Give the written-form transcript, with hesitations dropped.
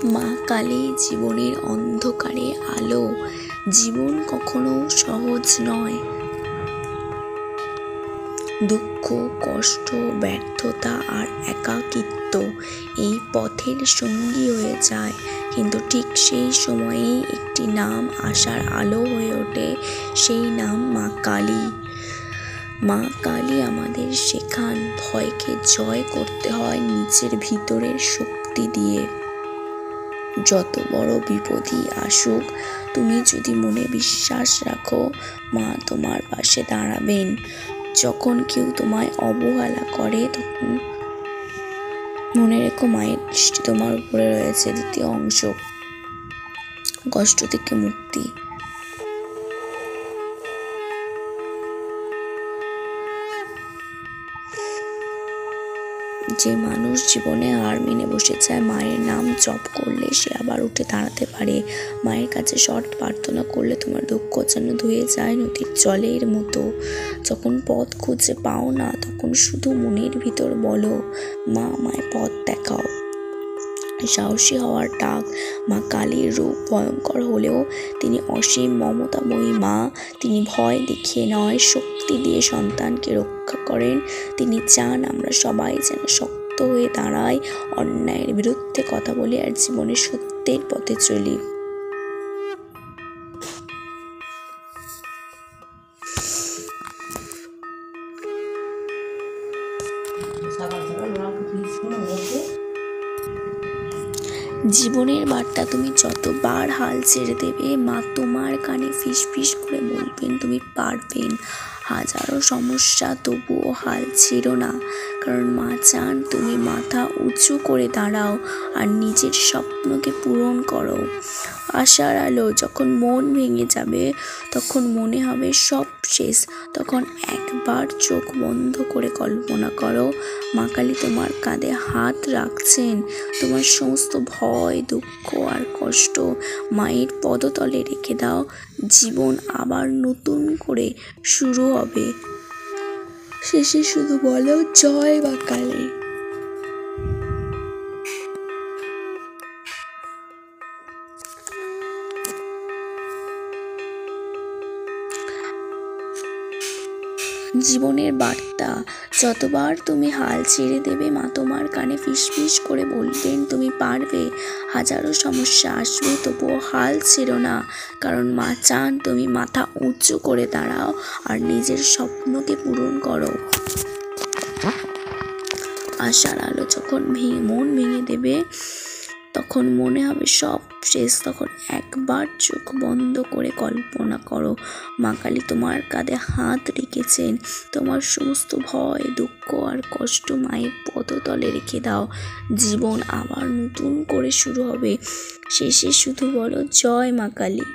মা কালী জীবনের অন্ধকারে আলো। জীবন কখনো সহজ নয়। দুঃখ, কষ্ট, ব্যর্থতা আর একাকিত্ব এই পথের সঙ্গী হয়ে যায়, কিন্তু ঠিক সেই সময়েই একটি নাম আশার আলো হয়ে ওঠে। সেই নাম মা কালী। মা কালী আমাদের শেখান ভয়কে জয় করতে হয় নিজের ভিতরের শক্তি দিয়ে। যত বড় বিপদই আসুক, তুমি যদি মনে বিশ্বাস রাখো, মা তোমার পাশে দাঁড়াবেন। যখন কেউ তোমায় অবহেলা করে, তখন মনে রেখো মায়ের দৃষ্টি তোমার উপরে রয়েছে। দ্বিতীয় অংশ, কষ্ট থেকে মুক্তি। যে মানুষ জীবনে হার মেনে বসে যায়, মায়ের নাম জপ করলে সে আবার উঠে দাঁড়াতে পারে। মায়ের কাছে সৎ প্রার্থনা করলে তোমার দুঃখ যেন ধুয়ে যায় নদীর জলের মতো। যখন পথ খুঁজে পাও না, তখন শুধু মনের ভিতর বলো, মা আমায় পথ দেখাও। সাহসী হওয়ার ডাক। মা কালীর রূপ ভয়ঙ্কর হলেও তিনি অসীম মমতাময়ী মা। তিনি ভয় দেখিয়ে নয়, শক্তি দিয়ে সন্তানকে রক্ষা করেন। তিনি চান আমরা সবাই যেন শক্ত হয়ে দাঁড়াই, অন্যায়ের বিরুদ্ধে কথা বলি আর জীবনের সত্যের পথে চলি। জীবনের বার্তা, তুমি যতবার হাল ছেড়ে দেবে, মা তোমার কানে ফিস ফিস করে বলবেন তুমি পারবেন। হাজারো সমস্যা, তবুও হাল ছেড়ো না, কারণ মা চান তুমি মাথা উঁচু করে দাঁড়াও আর নিজের স্বপ্নকে পূরণ করো। আশার আলো। যখন মন ভেঙে যাবে, তখন মনে হবে সব শেষ, তখন একবার চোখ বন্ধ করে কল্পনা করো, মা কালী তোমার কাঁধে হাত রাখছেন। তোমার সমস্ত ভয়, দুঃখ আর কষ্ট মায়ের পদতলে রেখে দাও। জীবন আবার নতুন করে শুরু হবে। শেষে শুধু বলো, জয় মা কালী। জীবনের বার্তা, যতবার তুমি হাল ছেড়ে দেবে, মা তোমার কানে ফিস ফিস করে বলবেন তুমি পারবে। হাজারো সমস্যা আসবে, তবুও হাল ছেড়ো না, কারণ মা চান তুমি মাথা উঁচু করে দাঁড়াও আর নিজের স্বপ্নকে পূরণ করো। আশার আলো। যখন মন ভেঙে দেবে, তখন মনে হবে সব শেষ, তখন একবার চোখ বন্ধ করে কল্পনা করো, মা কালী তোমার কাঁধে হাত রেখেছেন। তোমার সমস্ত ভয়, দুঃখ আর কষ্ট মায়ের পদতলে রেখে দাও। জীবন আবার নতুন করে শুরু হবে। শেষে শুধু বলো, জয় মা কালী।